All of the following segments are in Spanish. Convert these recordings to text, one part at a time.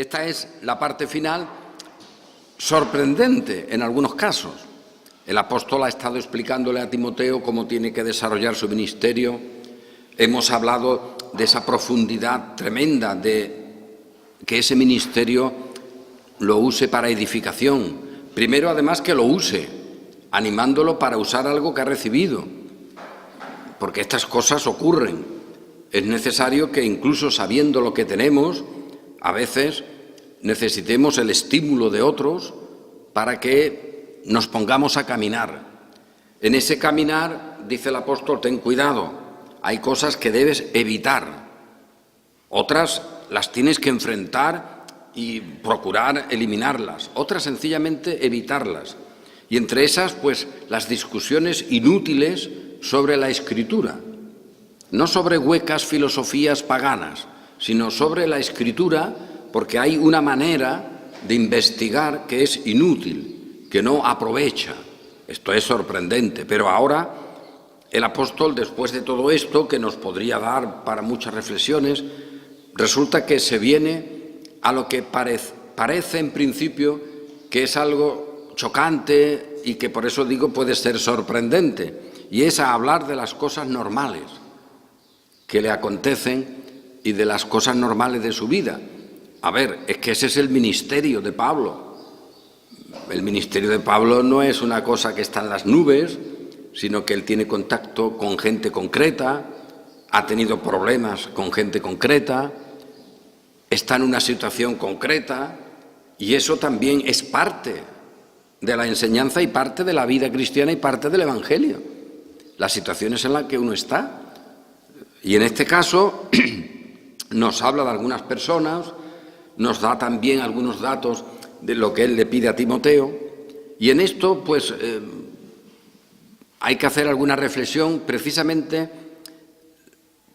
esta es la parte final, sorprendente en algunos casos. El apóstol ha estado explicándole a Timoteo cómo tiene que desarrollar su ministerio. Hemos hablado de esa profundidad tremenda de que ese ministerio lo use para edificación. Primero, además, que lo use, animándolo para usar algo que ha recibido, porque estas cosas ocurren. Es necesario que, incluso sabiendo lo que tenemos, a veces necesitemos el estímulo de otros para que nos pongamos a caminar. En ese caminar, dice el apóstol, ten cuidado, hay cosas que debes evitar, otras las tienes que enfrentar y procurar eliminarlas, otras sencillamente evitarlas. Y entre esas, pues, las discusiones inútiles sobre la Escritura, no sobre huecas filosofías paganas, sino sobre la Escritura, porque hay una manera de investigar que es inútil, que no aprovecha. Esto es sorprendente, pero ahora el apóstol, después de todo esto, que nos podría dar para muchas reflexiones, resulta que se viene a lo que parece en principio que es algo chocante y que por eso digo puede ser sorprendente, y es a hablar de las cosas normales que le acontecen y de las cosas normales de su vida. A ver, es que ese es el ministerio de Pablo. El ministerio de Pablo no es una cosa que está en las nubes, sino que él tiene contacto con gente concreta, ha tenido problemas con gente concreta, está en una situación concreta, y eso también es parte de la enseñanza y parte de la vida cristiana y parte del Evangelio, las situaciones en las que uno está. Y en este caso nos habla de algunas personas, nos da también algunos datos de lo que él le pide a Timoteo, y en esto pues hay que hacer alguna reflexión precisamente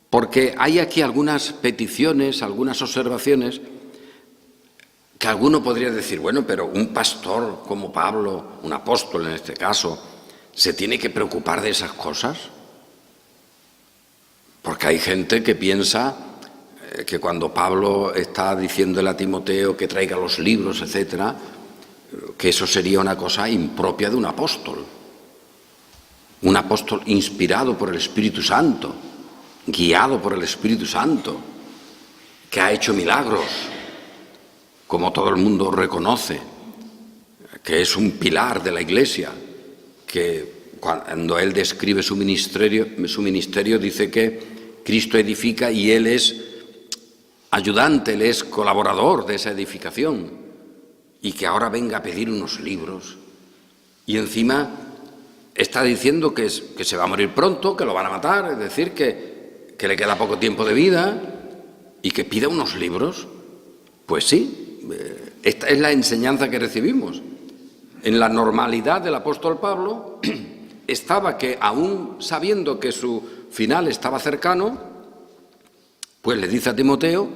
porque hay aquí algunas peticiones, algunas observaciones que alguno podría decir, bueno, pero un pastor como Pablo, un apóstol en este caso, ¿se tiene que preocupar de esas cosas? Porque hay gente que piensa que cuando Pablo está diciéndole a Timoteo que traiga los libros, etcétera, que eso sería una cosa impropia de un apóstol inspirado por el Espíritu Santo, guiado por el Espíritu Santo, que ha hecho milagros, como todo el mundo reconoce, que es un pilar de la Iglesia, que cuando él describe su ministerio dice que Cristo edifica y él es ayudante, él es colaborador de esa edificación, y que ahora venga a pedir unos libros, y encima está diciendo que se va a morir pronto, que lo van a matar, es decir, que le queda poco tiempo de vida, y que pida unos libros. Pues sí, esta es la enseñanza que recibimos. En la normalidad del apóstol Pablo estaba que, aún sabiendo que su final estaba cercano, pues le dice a Timoteo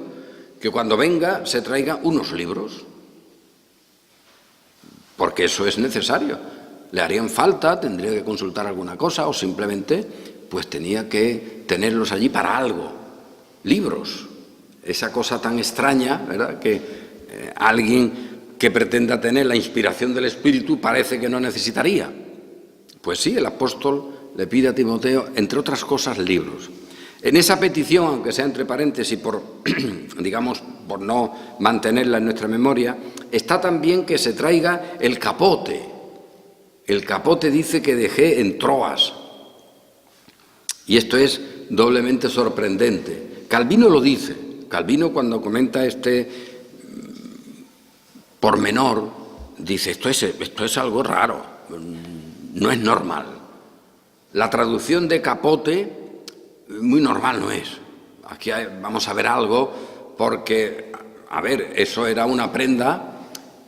que cuando venga se traiga unos libros, porque eso es necesario. Le harían falta, tendría que consultar alguna cosa o simplemente pues tenía que tenerlos allí para algo. Libros, esa cosa tan extraña, ¿verdad?, que alguien que pretenda tener la inspiración del Espíritu parece que no necesitaría. Pues sí, el apóstol le pide a Timoteo, entre otras cosas, libros. En esa petición, aunque sea entre paréntesis, por no mantenerla en nuestra memoria, está también que se traiga el capote. El capote dice que dejé en Troas. Y esto es doblemente sorprendente. Calvino lo dice. Calvino, cuando comenta este pormenor, dice, esto es algo raro, no es normal. La traducción de capote muy normal no es. Aquí vamos a ver algo, porque, a ver, eso era una prenda,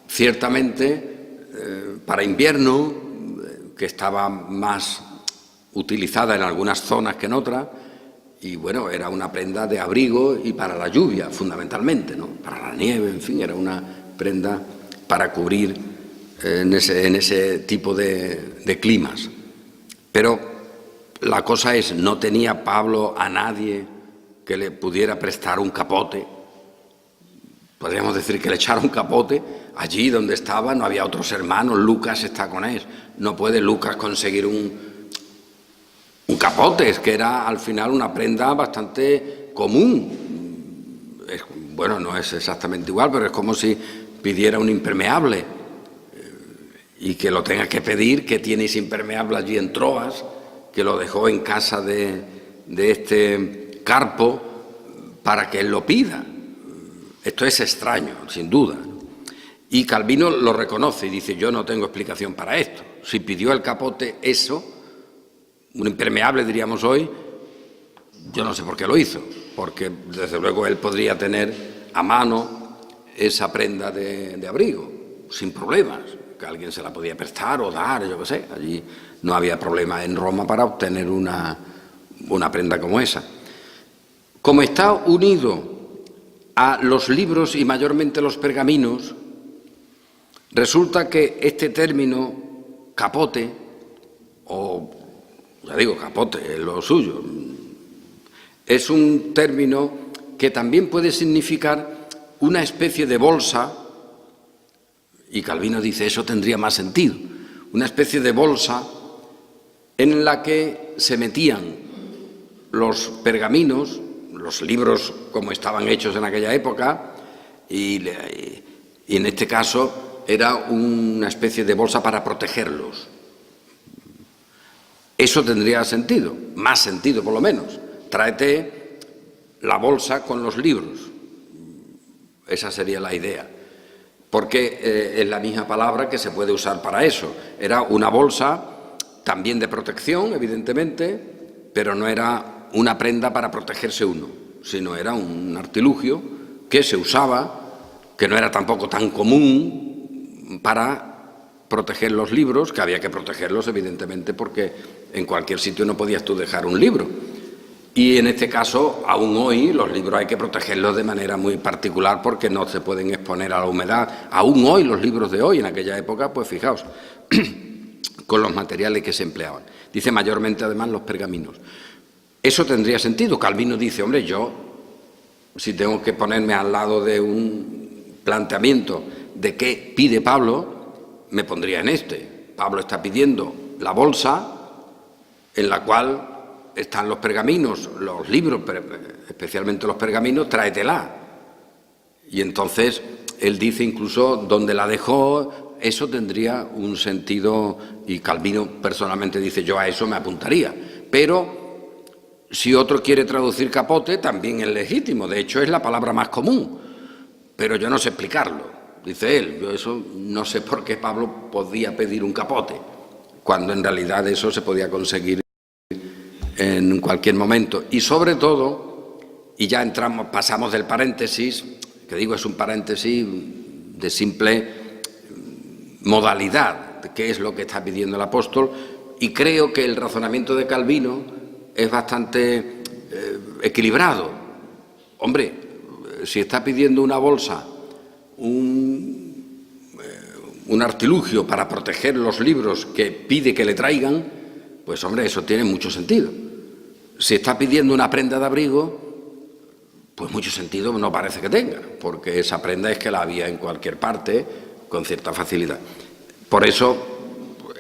ciertamente, para invierno, que estaba más utilizada en algunas zonas que en otras, y bueno, era una prenda de abrigo y para la lluvia, fundamentalmente, ¿no? Para la nieve, en fin, era una prenda para cubrir en ese tipo de climas. Pero la cosa es, no tenía Pablo a nadie que le pudiera prestar un capote, podríamos decir que le echaron capote. Allí donde estaba no había otros hermanos, Lucas está con él. No puede Lucas conseguir un capote, es que era al final una prenda bastante común. Bueno, no es exactamente igual, pero es como si pidiera un impermeable y que lo tenga que pedir, que tienes impermeable allí en Troas, que lo dejó en casa de este Carpo para que él lo pida. Esto es extraño, sin duda. Y Calvino lo reconoce y dice, yo no tengo explicación para esto. Si pidió el capote eso, un impermeable diríamos hoy, yo no sé por qué lo hizo, porque desde luego él podría tener a mano esa prenda de abrigo, sin problemas, que alguien se la podía prestar o dar, yo qué sé. Allí no había problema en Roma para obtener una prenda como esa. Como está unido a los libros y mayormente los pergaminos, resulta que este término capote, o ya digo capote, es lo suyo, es un término que también puede significar una especie de bolsa, y Calvino dice eso tendría más sentido, una especie de bolsa en la que se metían los pergaminos, los libros como estaban hechos en aquella época, y en este caso era una especie de bolsa para protegerlos. Eso tendría sentido, más sentido por lo menos. Tráete la bolsa con los libros. Esa sería la idea. Porque es la misma palabra que se puede usar para eso. Era una bolsa también de protección, evidentemente, pero no era una prenda para protegerse uno, sino era un artilugio que se usaba, que no era tampoco tan común para proteger los libros, que había que protegerlos evidentemente porque en cualquier sitio no podías tú dejar un libro. Y en este caso, aún hoy, los libros hay que protegerlos de manera muy particular porque no se pueden exponer a la humedad. Aún hoy, los libros de hoy, en aquella época, pues fijaos, con los materiales que se empleaban. Dice mayormente, además, los pergaminos. Eso tendría sentido. Calvino dice, hombre, yo, si tengo que ponerme al lado de un planteamiento de qué pide Pablo, me pondría en este. Pablo está pidiendo la bolsa en la cual están los pergaminos, los libros, especialmente los pergaminos, tráetela. Y entonces él dice incluso dónde la dejó, eso tendría un sentido, y Calvino personalmente dice, yo a eso me apuntaría. Pero si otro quiere traducir capote, también es legítimo, de hecho es la palabra más común, pero yo no sé explicarlo, dice él. Yo eso no sé por qué Pablo podía pedir un capote, cuando en realidad eso se podía conseguir en cualquier momento. Y sobre todo, y ya pasamos del paréntesis, que digo es un paréntesis de simple modalidad, de qué es lo que está pidiendo el apóstol, y creo que el razonamiento de Calvino es bastante equilibrado. Hombre, si está pidiendo una bolsa, un artilugio para proteger los libros que pide que le traigan, pues hombre, eso tiene mucho sentido. Si está pidiendo una prenda de abrigo, pues mucho sentido no parece que tenga, porque esa prenda es que la había en cualquier parte con cierta facilidad. Por eso,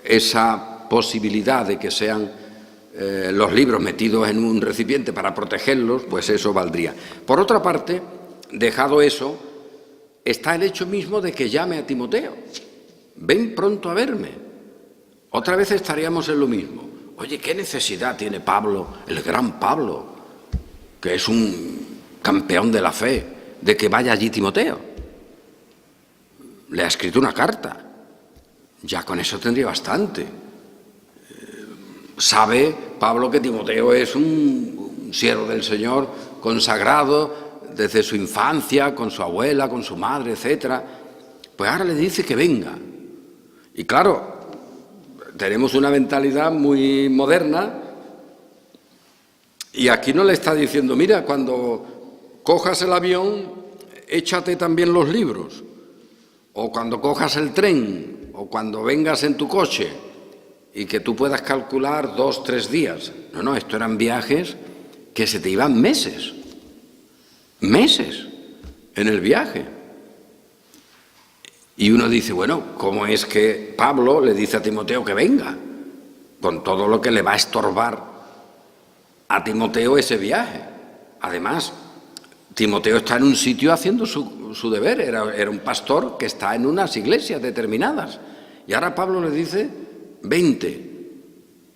esa posibilidad de que sean los libros metidos en un recipiente para protegerlos, pues eso valdría. Por otra parte, dejado eso, está el hecho mismo de que llame a Timoteo. Ven pronto a verme. Otra vez estaríamos en lo mismo. Oye, ¿qué necesidad tiene Pablo, el gran Pablo, que es un campeón de la fe, de que vaya allí Timoteo? Le ha escrito una carta. Ya con eso tendría bastante. Sabe Pablo que Timoteo es un siervo del Señor consagrado desde su infancia, con su abuela, con su madre, etc. Pues ahora le dice que venga. Y claro, tenemos una mentalidad muy moderna y aquí no le está diciendo, mira, cuando cojas el avión, échate también los libros, o cuando cojas el tren, o cuando vengas en tu coche, y que tú puedas calcular 2 o 3 días. No, esto eran viajes que se te iban meses en el viaje. Y uno dice, bueno, ¿cómo es que Pablo le dice a Timoteo que venga? Con todo lo que le va a estorbar a Timoteo ese viaje. Además, Timoteo está en un sitio haciendo su deber, era un pastor que está en unas iglesias determinadas. Y ahora Pablo le dice, vente.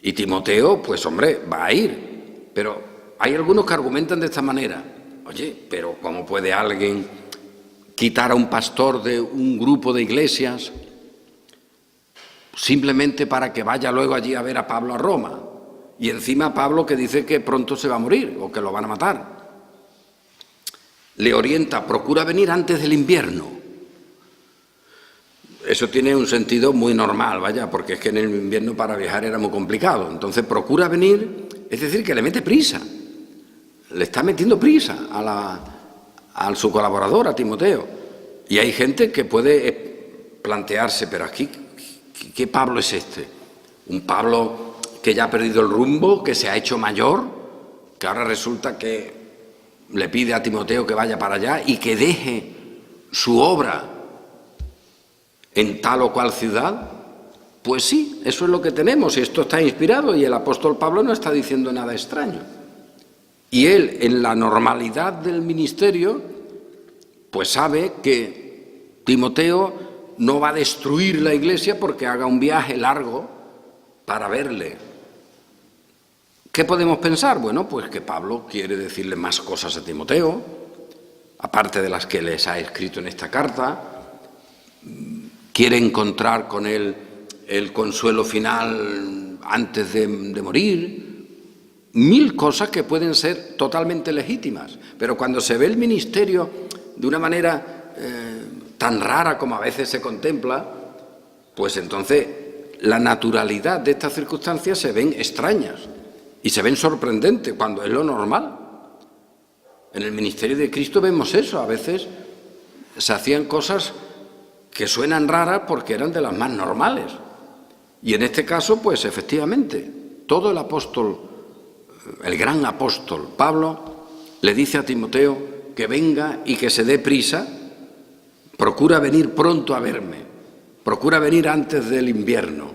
Y Timoteo, pues hombre, va a ir. Pero hay algunos que argumentan de esta manera. Oye, pero ¿cómo puede alguien quitar a un pastor de un grupo de iglesias simplemente para que vaya luego allí a ver a Pablo a Roma? Y encima Pablo que dice que pronto se va a morir o que lo van a matar. Le orienta, procura venir antes del invierno. Eso tiene un sentido muy normal, vaya, porque es que en el invierno para viajar era muy complicado. Entonces procura venir, es decir, que le mete prisa. Le está metiendo prisa a su colaborador, a Timoteo. Y hay gente que puede plantearse, pero aquí, ¿qué Pablo es este? Un Pablo que ya ha perdido el rumbo, que se ha hecho mayor, que ahora resulta que le pide a Timoteo que vaya para allá y que deje su obra en tal o cual ciudad. Pues sí, eso es lo que tenemos y esto está inspirado y el apóstol Pablo no está diciendo nada extraño. Y él, en la normalidad del ministerio, pues sabe que Timoteo no va a destruir la iglesia porque haga un viaje largo para verle. ¿Qué podemos pensar? Bueno, pues que Pablo quiere decirle más cosas a Timoteo, aparte de las que les ha escrito en esta carta. Quiere encontrar con él el consuelo final antes de morir. 1000 cosas que pueden ser totalmente legítimas, pero cuando se ve el ministerio de una manera tan rara como a veces se contempla, pues entonces la naturalidad de estas circunstancias se ven extrañas y se ven sorprendentes cuando es lo normal. En el ministerio de Cristo vemos eso, a veces se hacían cosas que suenan raras porque eran de las más normales. Y en este caso, pues efectivamente, todo el apóstol, el gran apóstol Pablo, le dice a Timoteo que venga y que se dé prisa, procura venir pronto a verme, procura venir antes del invierno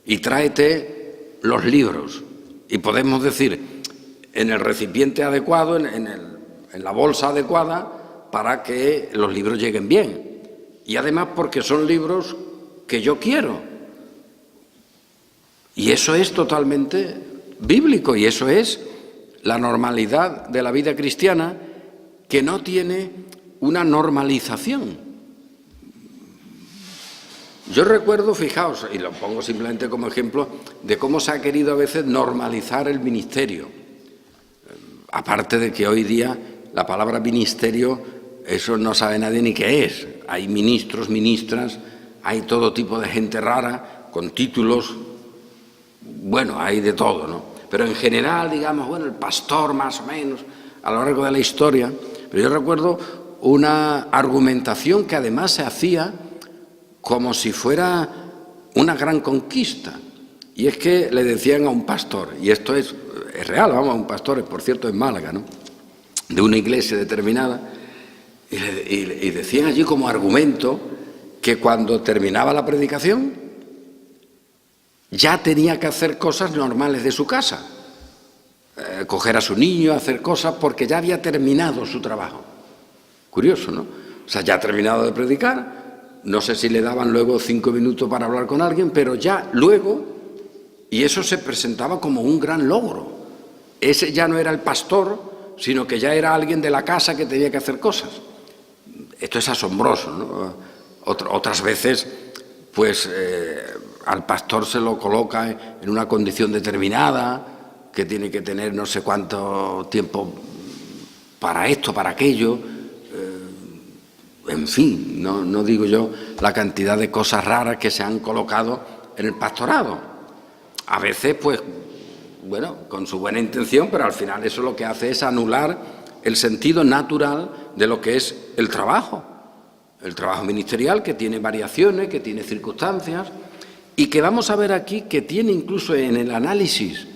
y tráete los libros. Y podemos decir, en el recipiente adecuado, en la bolsa adecuada, para que los libros lleguen bien. Y además porque son libros que yo quiero. Y eso es totalmente bíblico y eso es la normalidad de la vida cristiana que no tiene una normalización. Yo recuerdo, fijaos, y lo pongo simplemente como ejemplo, de cómo se ha querido a veces normalizar el ministerio. Aparte de que hoy día la palabra ministerio, eso no sabe nadie ni qué es. Hay ministros, ministras, hay todo tipo de gente rara, con títulos, bueno, hay de todo, ¿no? Pero en general, digamos, bueno, el pastor más o menos, a lo largo de la historia. Pero yo recuerdo una argumentación que además se hacía como si fuera una gran conquista. Y es que le decían a un pastor, y esto es real, vamos, a un pastor, por cierto, en Málaga, ¿no?, de una iglesia determinada, y decían allí como argumento que cuando terminaba la predicación ya tenía que hacer cosas normales de su casa, coger a su niño, hacer cosas, porque ya había terminado su trabajo. Curioso, ¿no? O sea, ya ha terminado de predicar, no sé si le daban luego 5 minutos para hablar con alguien, pero ya luego, y eso se presentaba como un gran logro. Ese ya no era el pastor, sino que ya era alguien de la casa que tenía que hacer cosas. Esto es asombroso, ¿no? Otras veces, pues, al pastor se lo coloca en una condición determinada, que tiene que tener no sé cuánto tiempo para esto, para aquello, en fin, no digo yo la cantidad de cosas raras que se han colocado en el pastorado. A veces, pues, bueno, con su buena intención, pero al final eso lo que hace es anular el sentido natural de lo que es el trabajo ministerial, que tiene variaciones, que tiene circunstancias, y que vamos a ver aquí que tiene incluso en el análisis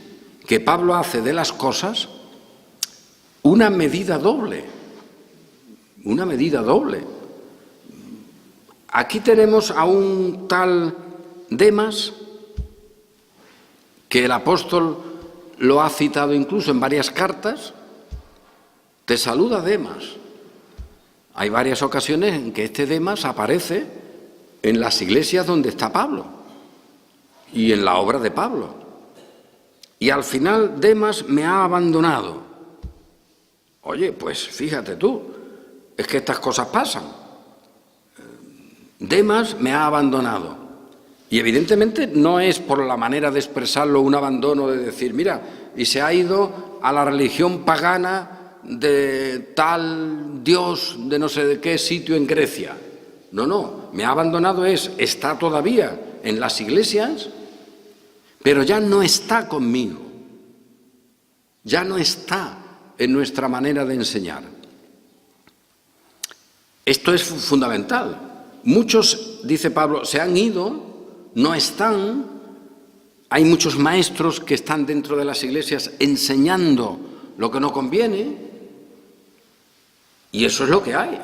que Pablo hace de las cosas una medida doble. Aquí tenemos a un tal Demas, que el apóstol lo ha citado incluso en varias cartas. Te saluda Demas. Hay varias ocasiones en que este Demas aparece en las iglesias donde está Pablo y en la obra de Pablo. Y al final Demas me ha abandonado. Oye, pues fíjate tú, es que estas cosas pasan. Demas me ha abandonado. Y evidentemente no es por la manera de expresarlo un abandono de decir, mira, y se ha ido a la religión pagana de tal dios de no sé de qué sitio en Grecia. No, me ha abandonado está todavía en las iglesias, pero ya no está conmigo, ya no está en nuestra manera de enseñar. Esto es fundamental. Muchos, dice Pablo, se han ido, no están. Hay muchos maestros que están dentro de las iglesias enseñando lo que no conviene, y eso es lo que hay.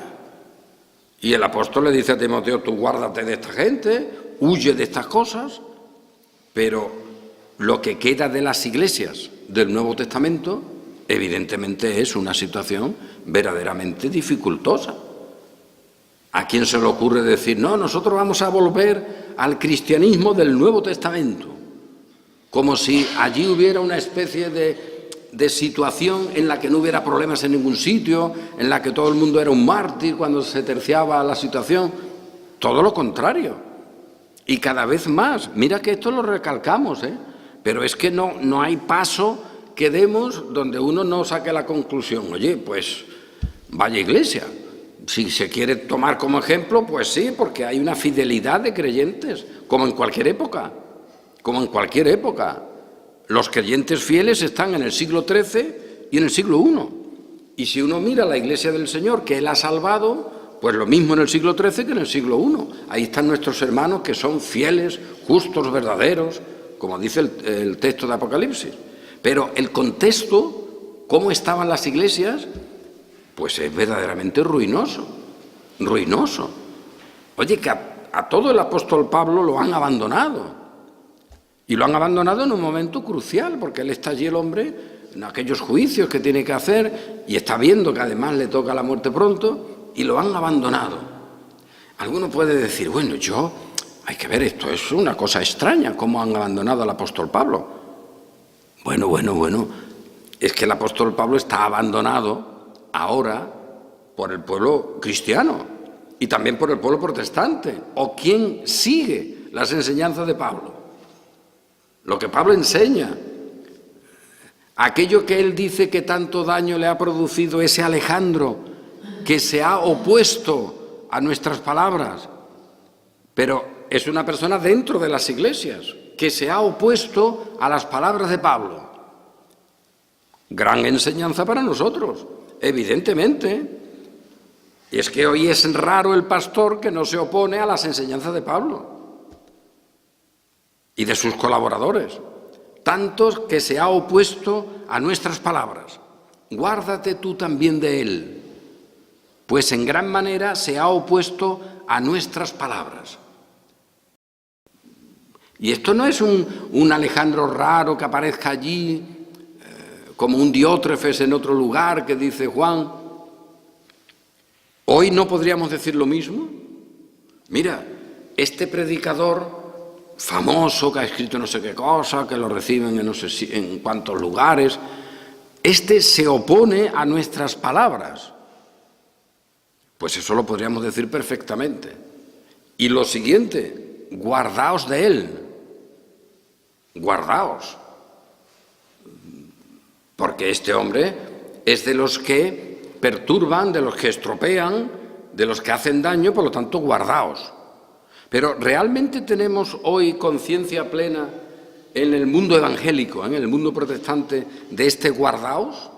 Y el apóstol le dice a Timoteo, tú guárdate de esta gente, huye de estas cosas, pero lo que queda de las iglesias del Nuevo Testamento, evidentemente es una situación verdaderamente dificultosa. ¿A quién se le ocurre decir, no, nosotros vamos a volver al cristianismo del Nuevo Testamento? Como si allí hubiera una especie de situación en la que no hubiera problemas en ningún sitio, en la que todo el mundo era un mártir cuando se terciaba la situación. Todo lo contrario. Y cada vez más. Mira que esto lo recalcamos, pero es que no hay paso que demos donde uno no saque la conclusión. Oye, pues vaya iglesia. Si se quiere tomar como ejemplo, pues sí, porque hay una fidelidad de creyentes, como en cualquier época, Los creyentes fieles están en el siglo XIII y en el siglo I. Y si uno mira la Iglesia del Señor, que Él ha salvado, pues lo mismo en el siglo XIII que en el siglo I. Ahí están nuestros hermanos que son fieles, justos, verdaderos, como dice el texto de Apocalipsis. Pero el contexto, cómo estaban las iglesias, pues es verdaderamente ruinoso. Oye, que a todo el apóstol Pablo lo han abandonado. Y lo han abandonado en un momento crucial, porque él está allí, el hombre, en aquellos juicios que tiene que hacer, y está viendo que además le toca la muerte pronto, y lo han abandonado. Alguno puede decir, bueno, hay que ver, esto es una cosa extraña, cómo han abandonado al apóstol Pablo. Bueno, es que el apóstol Pablo está abandonado ahora por el pueblo cristiano y también por el pueblo protestante, o quien sigue las enseñanzas de Pablo. Lo que Pablo enseña, aquello que él dice que tanto daño le ha producido ese Alejandro, que se ha opuesto a nuestras palabras, pero es una persona dentro de las iglesias, que se ha opuesto a las palabras de Pablo. Gran enseñanza para nosotros, evidentemente. Y es que hoy es raro el pastor que no se opone a las enseñanzas de Pablo y de sus colaboradores, tantos que se ha opuesto a nuestras palabras. Guárdate tú también de él, pues en gran manera se ha opuesto a nuestras palabras. Y esto no es un Alejandro raro que aparezca allí, como un Diótrefes en otro lugar que dice Juan. Hoy no podríamos decir lo mismo. Mira, este predicador famoso que ha escrito no sé qué cosa, que lo reciben en no sé en cuántos lugares, este se opone a nuestras palabras. Pues eso lo podríamos decir perfectamente. Y lo siguiente, guardaos de él. Guardaos. Porque este hombre es de los que perturban, de los que estropean, de los que hacen daño, por lo tanto, guardaos. Pero ¿realmente tenemos hoy conciencia plena en el mundo evangélico, en el mundo protestante, de este guardaos?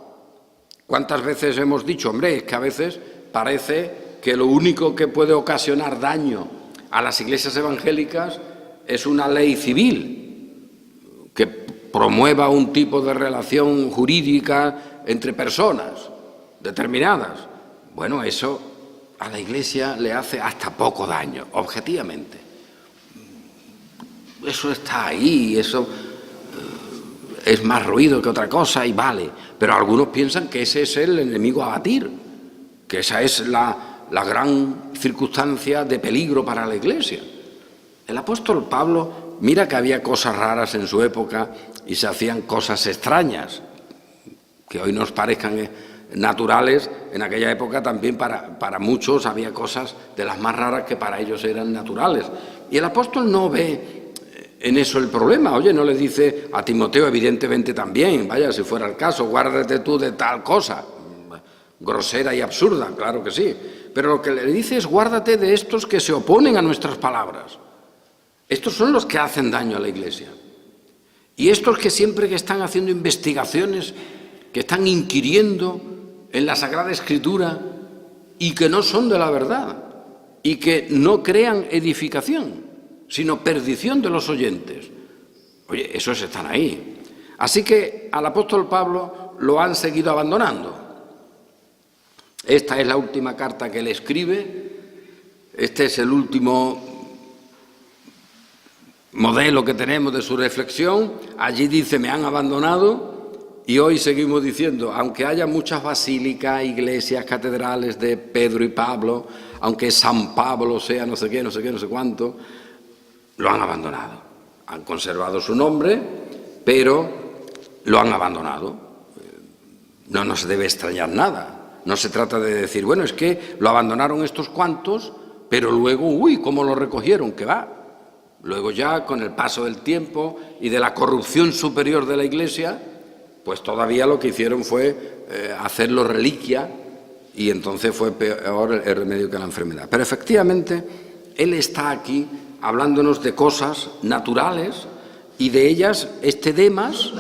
¿Cuántas veces hemos dicho, hombre, es que a veces parece que lo único que puede ocasionar daño a las iglesias evangélicas es una ley civil que promueva un tipo de relación jurídica entre personas determinadas? Bueno, eso a la Iglesia le hace hasta poco daño, objetivamente. Eso está ahí, eso es más ruido que otra cosa y vale. Pero algunos piensan que ese es el enemigo a batir, que esa es la gran circunstancia de peligro para la Iglesia. El apóstol Pablo, mira que había cosas raras en su época y se hacían cosas extrañas, que hoy nos parezcan naturales. En aquella época también para muchos había cosas de las más raras que para ellos eran naturales. Y el apóstol no ve en eso el problema. Oye, no le dice a Timoteo, evidentemente también, vaya, si fuera el caso, guárdate tú de tal cosa, grosera y absurda, claro que sí. Pero lo que le dice es, guárdate de estos que se oponen a nuestras palabras. Estos son los que hacen daño a la Iglesia. Y estos que siempre que están haciendo investigaciones, que están inquiriendo en la Sagrada Escritura y que no son de la verdad y que no crean edificación, sino perdición de los oyentes. Oye, esos están ahí. Así que al apóstol Pablo lo han seguido abandonando. Esta es la última carta que le escribe, este es el último modelo que tenemos de su reflexión. Allí dice, me han abandonado. Y hoy seguimos diciendo, aunque haya muchas basílicas, iglesias, catedrales de Pedro y Pablo, aunque San Pablo sea no sé qué, no sé qué, no sé cuánto, lo han abandonado. Han conservado su nombre, pero lo han abandonado. No nos debe extrañar nada. No se trata de decir, bueno, es que lo abandonaron estos cuantos, pero luego, uy, ¿cómo lo recogieron? Que va. Luego ya, con el paso del tiempo y de la corrupción superior de la Iglesia, pues todavía lo que hicieron fue hacerlo reliquia y entonces fue peor el remedio que la enfermedad. Pero efectivamente, él está aquí hablándonos de cosas naturales y de ellas este Demas,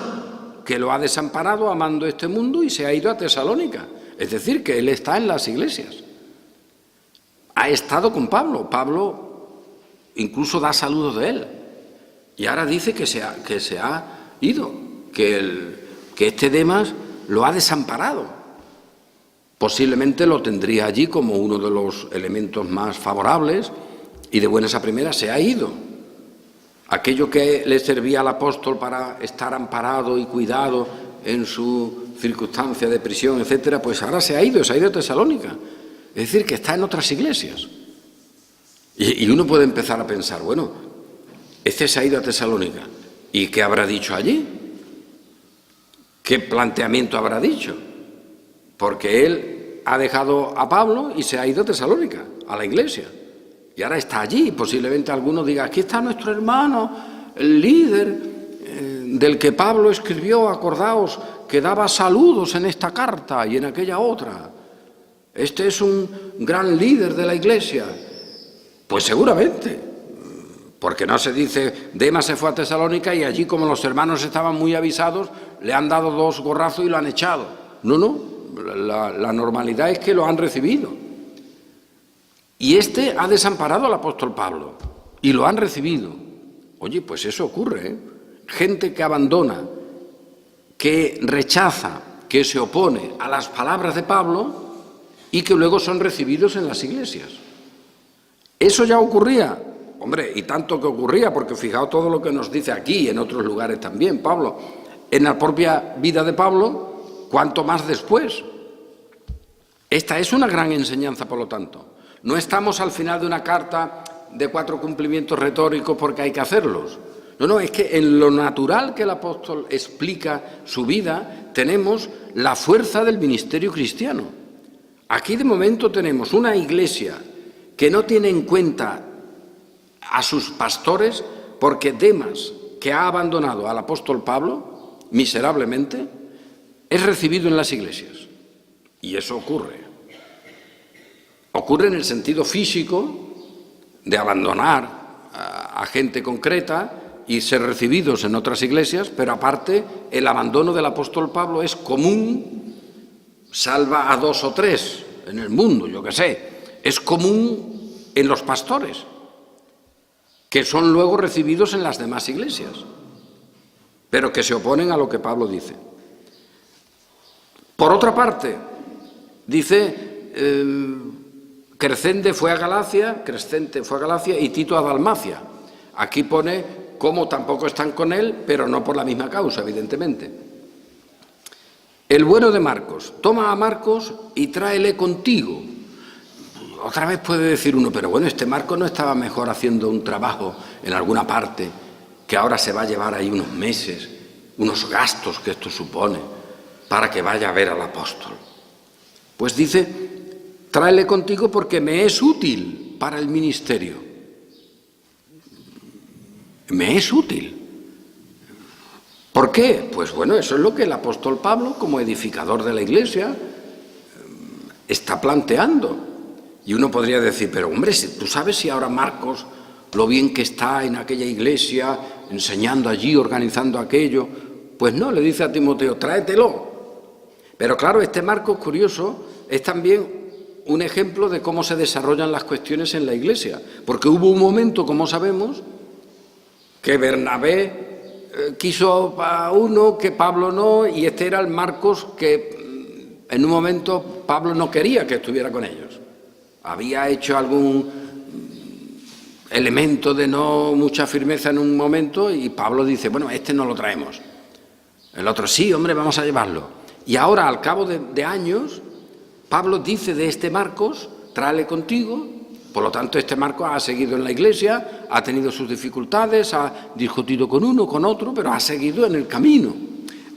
que lo ha desamparado amando este mundo y se ha ido a Tesalónica. Es decir, que él está en las iglesias. Ha estado con Pablo. Pablo incluso da saludos de él. Y ahora dice que se ha ido, que este Demas lo ha desamparado. Posiblemente lo tendría allí como uno de los elementos más favorables y de buenas a primeras se ha ido. Aquello que le servía al apóstol para estar amparado y cuidado en su circunstancia de prisión, etcétera, pues ahora se ha ido a Tesalónica. Es decir, que está en otras iglesias. Y uno puede empezar a pensar, bueno, este se ha ido a Tesalónica, ¿y qué habrá dicho allí? ¿Qué planteamiento habrá dicho? Porque él ha dejado a Pablo y se ha ido a Tesalónica, a la iglesia. Y ahora está allí. Posiblemente alguno diga, aquí está nuestro hermano, el líder del que Pablo escribió, acordaos, que daba saludos en esta carta y en aquella otra. Este es un gran líder de la iglesia. Pues seguramente, porque no se dice, Demas se fue a Tesalónica y allí, como los hermanos estaban muy avisados, le han dado 2 gorrazos y lo han echado. No, la normalidad es que lo han recibido. Y este ha desamparado al apóstol Pablo y lo han recibido. Oye, pues eso ocurre, ¿eh? Gente que abandona, que rechaza, que se opone a las palabras de Pablo y que luego son recibidos en las iglesias. ¿Eso ya ocurría? Hombre, y tanto que ocurría, porque fijaos todo lo que nos dice aquí y en otros lugares también, Pablo. En la propia vida de Pablo, cuanto más después. Esta es una gran enseñanza, por lo tanto. No estamos al final de una carta de 4 cumplimientos retóricos porque hay que hacerlos. No, es que en lo natural que el apóstol explica su vida, tenemos la fuerza del ministerio cristiano. Aquí de momento tenemos una iglesia que no tiene en cuenta a sus pastores, porque Demas, que ha abandonado al apóstol Pablo miserablemente, es recibido en las iglesias. Y eso ocurre. Ocurre en el sentido físico de abandonar a gente concreta y ser recibidos en otras iglesias, pero aparte el abandono del apóstol Pablo es común, salva a 2 o 3 en el mundo, yo qué sé, es común en los pastores, que son luego recibidos en las demás iglesias, pero que se oponen a lo que Pablo dice. Por otra parte, dice Crescente fue a Galacia y Tito a Dalmacia. Aquí pone cómo tampoco están con él, pero no por la misma causa, evidentemente. El bueno de Marcos, toma a Marcos y tráele contigo. Otra vez puede decir uno, pero bueno, este Marcos no estaba mejor haciendo un trabajo en alguna parte, que ahora se va a llevar ahí unos meses, unos gastos que esto supone, para que vaya a ver al apóstol. Pues dice, tráele contigo porque me es útil para el ministerio. Me es útil. ¿Por qué? Pues bueno, eso es lo que el apóstol Pablo, como edificador de la Iglesia, está planteando. Y uno podría decir, pero hombre, ¿tú sabes si ahora Marcos, lo bien que está en aquella iglesia, enseñando allí, organizando aquello? Pues no, le dice a Timoteo, tráetelo. Pero claro, este Marcos, curioso, es también un ejemplo de cómo se desarrollan las cuestiones en la Iglesia. Porque hubo un momento, como sabemos, que Bernabé quiso a uno, que Pablo no, y este era el Marcos que en un momento Pablo no quería que estuviera con ellos. Había hecho algún elemento de no mucha firmeza en un momento y Pablo dice, bueno, este no lo traemos. El otro, sí, hombre, vamos a llevarlo. Y ahora, al cabo de años, Pablo dice de este Marcos, tráele contigo. Por lo tanto, este Marcos ha seguido en la Iglesia, ha tenido sus dificultades, ha discutido con uno, con otro, pero ha seguido en el camino.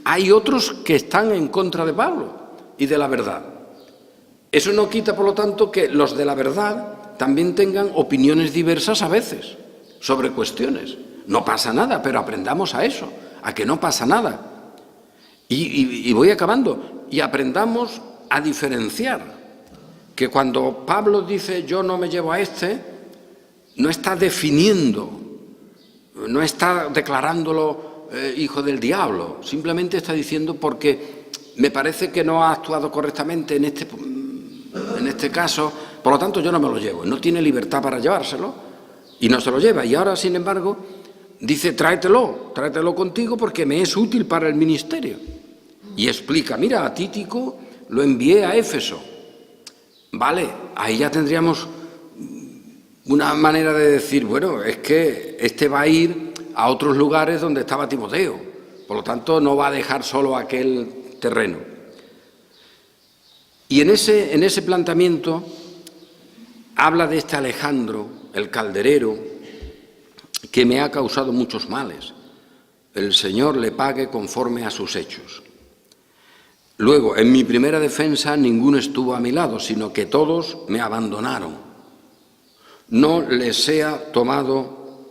Hay otros que están en contra de Pablo y de la verdad. Eso no quita, por lo tanto, que los de la verdad también tengan opiniones diversas a veces sobre cuestiones. No pasa nada, pero aprendamos a eso, a que no pasa nada. Y voy acabando. Y aprendamos a diferenciar. Que cuando Pablo dice yo no me llevo a este, no está definiendo, no está declarándolo hijo del diablo, simplemente está diciendo porque me parece que no ha actuado correctamente en este caso, por lo tanto yo no me lo llevo. No tiene libertad para llevárselo y no se lo lleva. Y ahora, sin embargo, dice tráetelo contigo porque me es útil para el ministerio. Y explica, mira, a Tíquico lo envié a Éfeso. Vale, ahí ya tendríamos una manera de decir, bueno, es que este va a ir a otros lugares donde estaba Timoteo, por lo tanto no va a dejar solo aquel terreno. Y en ese planteamiento habla de este Alejandro, el calderero, que me ha causado muchos males. El Señor le pague conforme a sus hechos. Luego, en mi primera defensa, ninguno estuvo a mi lado, sino que todos me abandonaron. No les sea tomado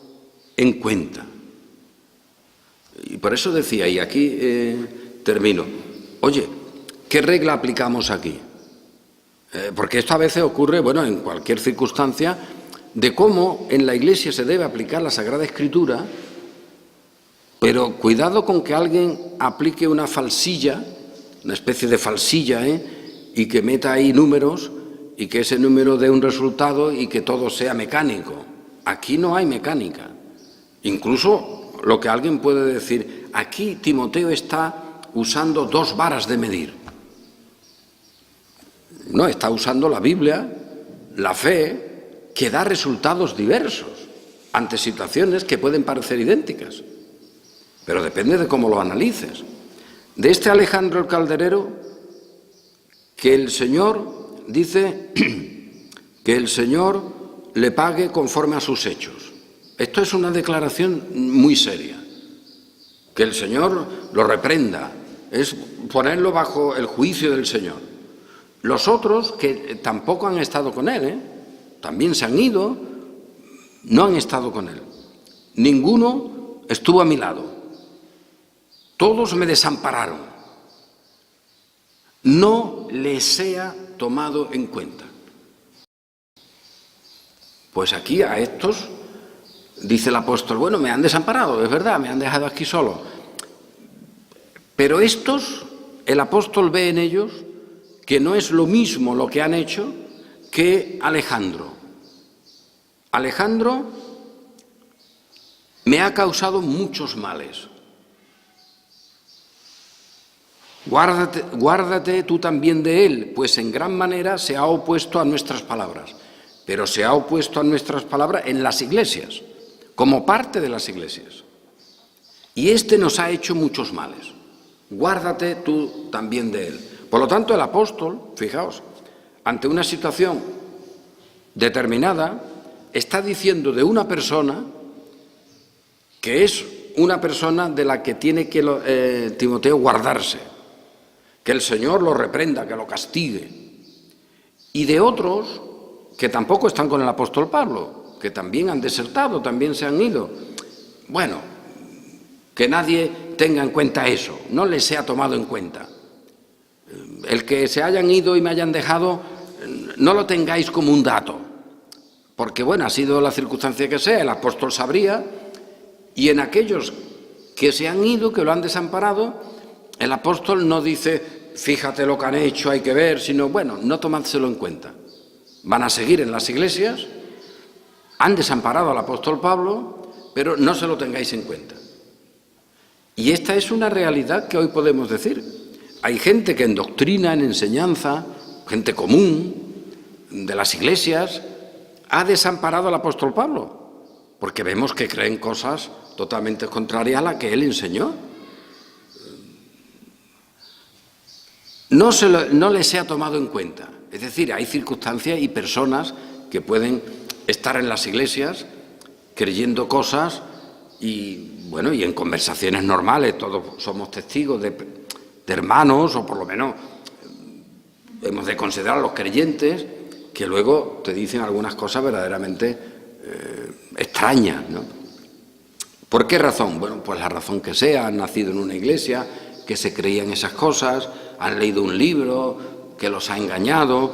en cuenta. Y por eso decía, y aquí termino, oye, ¿qué regla aplicamos aquí? Porque esto a veces ocurre, bueno, en cualquier circunstancia, de cómo en la Iglesia se debe aplicar la Sagrada Escritura, pero cuidado con que alguien aplique una falsilla, una especie de falsilla, y que meta ahí números y que ese número dé un resultado y que todo sea mecánico. Aquí no hay mecánica. Incluso lo que alguien puede decir, aquí Timoteo está usando 2 varas de medir. No, está usando la Biblia, la fe, que da resultados diversos ante situaciones que pueden parecer idénticas. Pero depende de cómo lo analices. De este Alejandro el calderero, que el Señor dice que el Señor le pague conforme a sus hechos. Esto es una declaración muy seria. Que el Señor lo reprenda, es ponerlo bajo el juicio del Señor. Los otros, que tampoco han estado con él, también se han ido, no han estado con él. Ninguno estuvo a mi lado. Todos me desampararon. No les sea tomado en cuenta. Pues aquí a estos, dice el apóstol, bueno, me han desamparado, es verdad, me han dejado aquí solo. Pero estos, el apóstol ve en ellos que no es lo mismo lo que han hecho que Alejandro. Alejandro me ha causado muchos males. Guárdate tú también de él, pues en gran manera se ha opuesto a nuestras palabras, pero se ha opuesto a nuestras palabras en las iglesias, como parte de las iglesias. Y este nos ha hecho muchos males. Guárdate tú también de él. Por lo tanto, el apóstol, fijaos, ante una situación determinada, está diciendo de una persona que es una persona de la que tiene que Timoteo guardarse, que el Señor lo reprenda, que lo castigue, y de otros que tampoco están con el apóstol Pablo, que también han desertado, también se han ido. Bueno, que nadie tenga en cuenta eso, no les sea tomado en cuenta. El que se hayan ido y me hayan dejado, no lo tengáis como un dato, porque bueno, ha sido la circunstancia que sea, el apóstol sabría, y en aquellos que se han ido, que lo han desamparado, el apóstol no dice, fíjate lo que han hecho, hay que ver, sino, bueno, no tomádselo en cuenta. Van a seguir en las iglesias, han desamparado al apóstol Pablo, pero no se lo tengáis en cuenta. Y esta es una realidad que hoy podemos decir. Hay gente que en doctrina, en enseñanza, gente común de las iglesias, ha desamparado al apóstol Pablo, porque vemos que creen cosas totalmente contrarias a las que él enseñó. No les se ha tomado en cuenta. Es decir, hay circunstancias y personas que pueden estar en las iglesias creyendo cosas y, bueno, y en conversaciones normales, todos somos testigos de hermanos, o por lo menos hemos de considerar a los creyentes, que luego te dicen algunas cosas verdaderamente extrañas, ¿no? ¿Por qué razón? Bueno, pues la razón que sea, han nacido en una iglesia, que se creían esas cosas, han leído un libro que los ha engañado.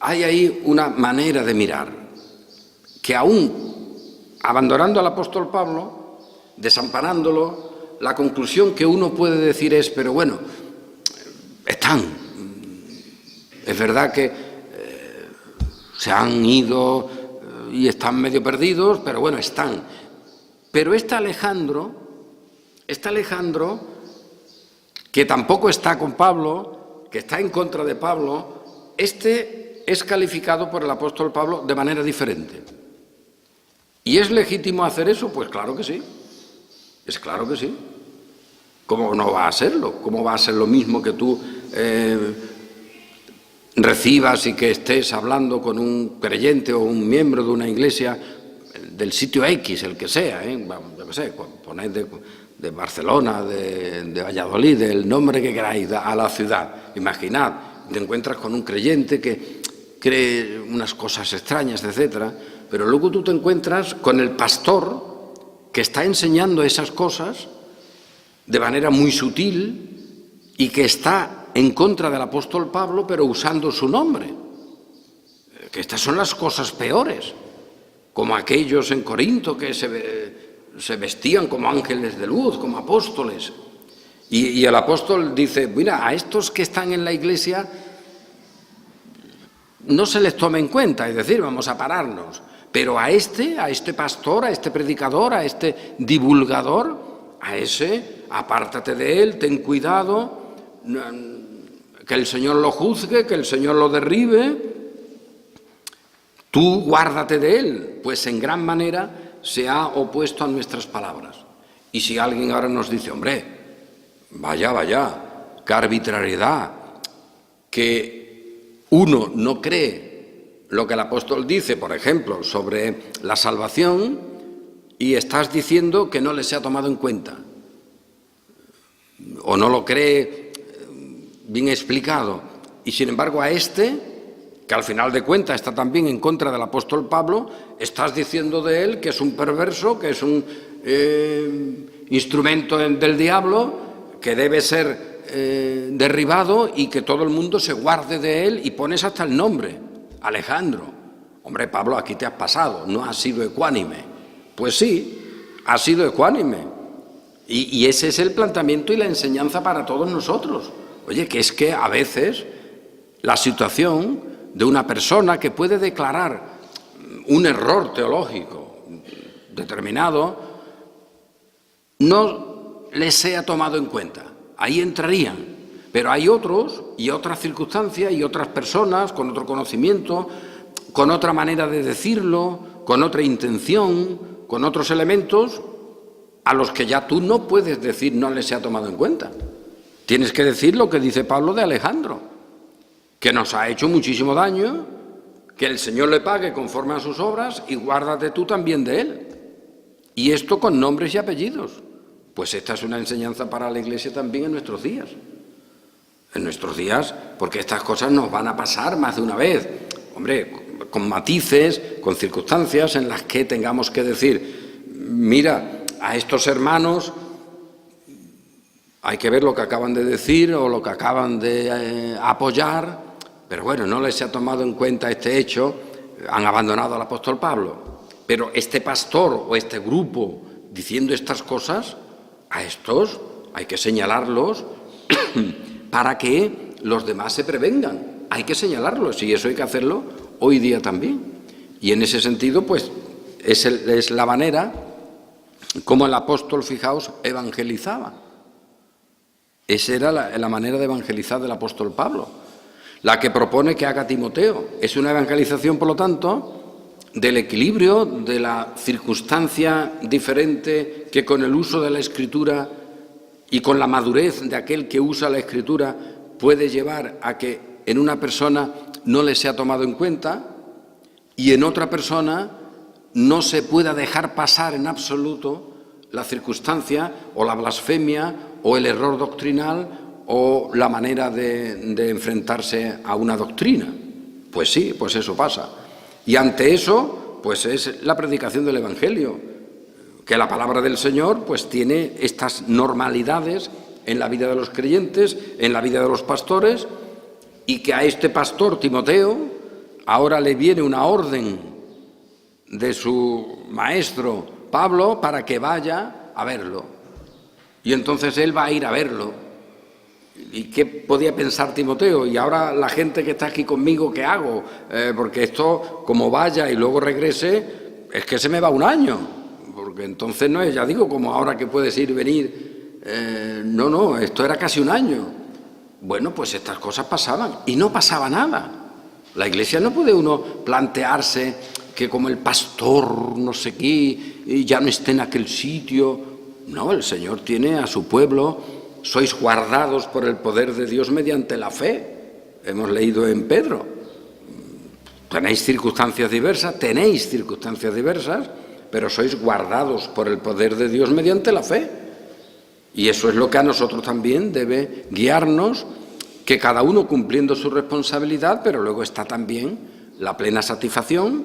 Hay ahí una manera de mirar, que aún abandonando al apóstol Pablo, desamparándolo, la conclusión que uno puede decir es, pero bueno, están. Es verdad que se han ido y están medio perdidos, pero bueno, están. Pero este Alejandro, que tampoco está con Pablo, que está en contra de Pablo, este es calificado por el apóstol Pablo de manera diferente. ¿Y es legítimo hacer eso? Pues claro que sí. Es claro que sí. ¿Cómo no va a serlo? ¿Cómo va a ser lo mismo que tú recibas y que estés hablando con un creyente o un miembro de una iglesia del sitio X, el que sea, yo qué sé, poned de Barcelona, de Valladolid, del nombre que queráis, a la ciudad? Imaginad, te encuentras con un creyente que cree unas cosas extrañas, etcétera, pero luego tú te encuentras con el pastor que está enseñando esas cosas de manera muy sutil y que está en contra del apóstol Pablo, pero usando su nombre. Que estas son las cosas peores, como aquellos en Corinto que se vestían como ángeles de luz, como apóstoles. Y el apóstol dice, mira, a estos que están en la iglesia no se les toma en cuenta, es decir, vamos a pararnos. Pero a este pastor, a este predicador, a este divulgador, a ese, apártate de él, ten cuidado, que el Señor lo juzgue, que el Señor lo derribe. Tú guárdate de él, pues en gran manera se ha opuesto a nuestras palabras. Y si alguien ahora nos dice, hombre, vaya, qué arbitrariedad, que uno no cree lo que el apóstol dice, por ejemplo, sobre la salvación, y estás diciendo que no le se ha tomado en cuenta, o no lo cree bien explicado, y sin embargo a este, que al final de cuentas está también en contra del apóstol Pablo, estás diciendo de él que es un perverso, que es un instrumento del diablo, que debe ser derribado y que todo el mundo se guarde de él, y pones hasta el nombre, Alejandro. Hombre, Pablo, aquí te has pasado, no has sido ecuánime. Pues sí, has sido ecuánime. Y ese es el planteamiento y la enseñanza para todos nosotros. Oye, que es que a veces la situación de una persona que puede declarar un error teológico determinado no le sea tomado en cuenta. ahí entrarían. Pero hay otros y otras circunstancias y otras personas con otro conocimiento, con otra manera de decirlo, con otra intención, con otros elementos a los que ya tú no puedes decir no les se ha tomado en cuenta. Tienes que decir lo que dice Pablo de Alejandro, que nos ha hecho muchísimo daño, que el Señor le pague conforme a sus obras y guárdate tú también de él. Y esto con nombres y apellidos. Pues esta es una enseñanza para la Iglesia también en nuestros días. En nuestros días, porque estas cosas nos van a pasar más de una vez. Hombre, con matices, con circunstancias en las que tengamos que decir, mira, a estos hermanos hay que ver lo que acaban de decir o lo que acaban de apoyar, pero bueno, no les se ha tomado en cuenta este hecho, han abandonado al apóstol Pablo. Pero este pastor o este grupo diciendo estas cosas, a estos hay que señalarlos para que los demás se prevengan. Hay que señalarlos y eso hay que hacerlo hoy día también. Y en ese sentido, pues, es la manera como el apóstol, fijaos, evangelizaba. Esa era la manera de evangelizar del apóstol Pablo, la que propone que haga Timoteo. Es una evangelización, por lo tanto, del equilibrio, de la circunstancia diferente que con el uso de la Escritura y con la madurez de aquel que usa la Escritura puede llevar a que en una persona no le sea tomado en cuenta y en otra persona no se pueda dejar pasar en absoluto la circunstancia o la blasfemia o el error doctrinal o la manera de enfrentarse a una doctrina. Pues sí, pues eso pasa. Y ante eso, pues es la predicación del Evangelio, que la palabra del Señor pues tiene estas normalidades en la vida de los creyentes, en la vida de los pastores, y que a este pastor Timoteo ahora le viene una orden de su maestro Pablo para que vaya a verlo. Y entonces él va a ir a verlo. ¿Y qué podía pensar Timoteo? Y ahora la gente que está aquí conmigo, ¿qué hago? Porque esto, como vaya y luego regrese, es que se me va un año. Porque entonces no es, ya digo, como ahora que puedes ir y venir. No, esto era casi un año. Bueno, pues estas cosas pasaban y no pasaba nada. La Iglesia no puede uno plantearse que como el pastor no sé qué, ya no esté en aquel sitio. No, el Señor tiene a su pueblo, sois guardados por el poder de Dios mediante la fe. Hemos leído en Pedro. Tenéis circunstancias diversas, pero sois guardados por el poder de Dios mediante la fe. Y eso es lo que a nosotros también debe guiarnos, que cada uno cumpliendo su responsabilidad, pero luego está también la plena satisfacción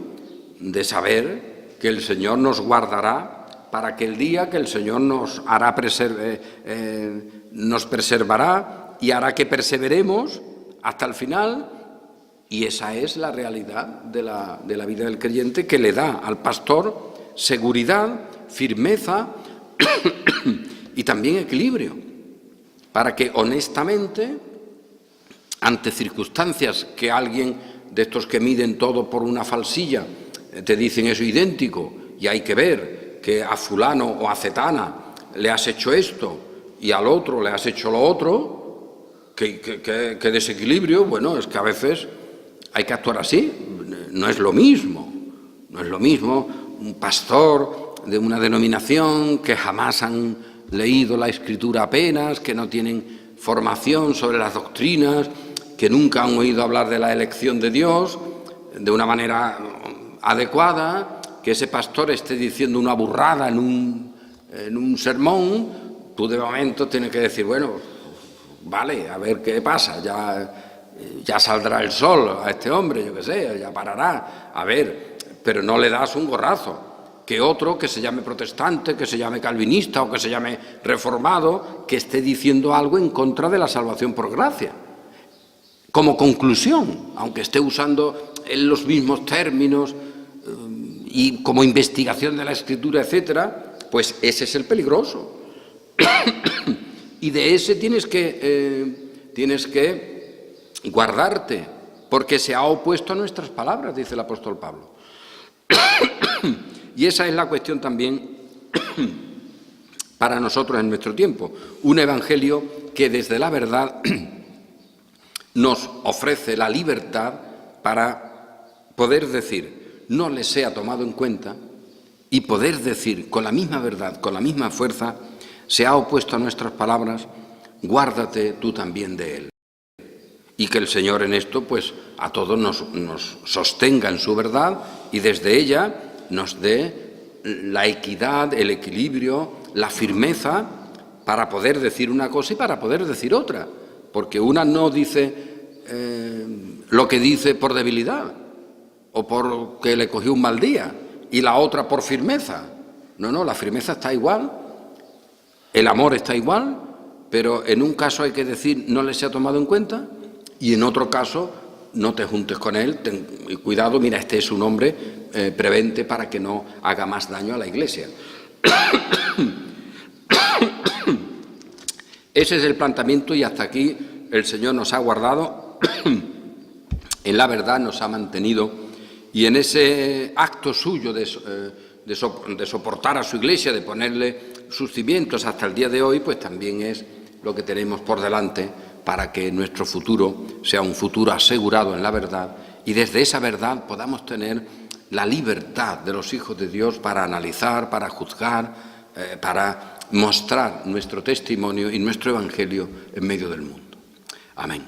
de saber que el Señor nos guardará para que el día que el Señor nos hará nos preservará y hará que perseveremos hasta el final. Y esa es la realidad de la vida del creyente, que le da al pastor seguridad, firmeza y también equilibrio, para que honestamente, ante circunstancias que alguien de estos que miden todo por una falsilla te dicen eso idéntico y hay que ver que a fulano o a cetana le has hecho esto y al otro le has hecho lo otro, que desequilibrio. Bueno, es que a veces hay que actuar así, no es lo mismo un pastor de una denominación que jamás han leído la Escritura apenas, que no tienen formación sobre las doctrinas, que nunca han oído hablar de la elección de Dios de una manera adecuada, que ese pastor esté diciendo una burrada en un sermón. Tú de momento tienes que decir, bueno, vale, a ver qué pasa, ya saldrá el sol a este hombre, yo qué sé, ya parará, a ver, pero no le das un gorrazo. Que otro que se llame protestante, que se llame calvinista o que se llame reformado, que esté diciendo algo en contra de la salvación por gracia. Como conclusión, aunque esté usando en los mismos términos y como investigación de la Escritura, etcétera, pues ese es el peligroso. Y de ese tienes que guardarte, porque se ha opuesto a nuestras palabras, dice el apóstol Pablo. Y esa es la cuestión también para nosotros en nuestro tiempo. Un evangelio que desde la verdad nos ofrece la libertad para poder decir, no le sea tomado en cuenta, y poder decir con la misma verdad, con la misma fuerza, se ha opuesto a nuestras palabras, guárdate tú también de él. Y que el Señor en esto, pues, a todos nos sostenga en su verdad y desde ella nos dé la equidad, el equilibrio, la firmeza para poder decir una cosa y para poder decir otra. Porque una no dice lo que dice por debilidad o porque le cogió un mal día y la otra por firmeza. No, la firmeza está igual, el amor está igual, pero en un caso hay que decir no le se ha tomado en cuenta y en otro caso no te juntes con él, ten cuidado, mira, este es un hombre, prevente para que no haga más daño a la Iglesia. Ese es el planteamiento y hasta aquí el Señor nos ha guardado, en la verdad nos ha mantenido y en ese acto suyo de soportar a su Iglesia, de ponerle sus cimientos hasta el día de hoy, pues también es lo que tenemos por delante para que nuestro futuro sea un futuro asegurado en la verdad y desde esa verdad podamos tener la libertad de los hijos de Dios para analizar, para juzgar, para mostrar nuestro testimonio y nuestro evangelio en medio del mundo. Amén.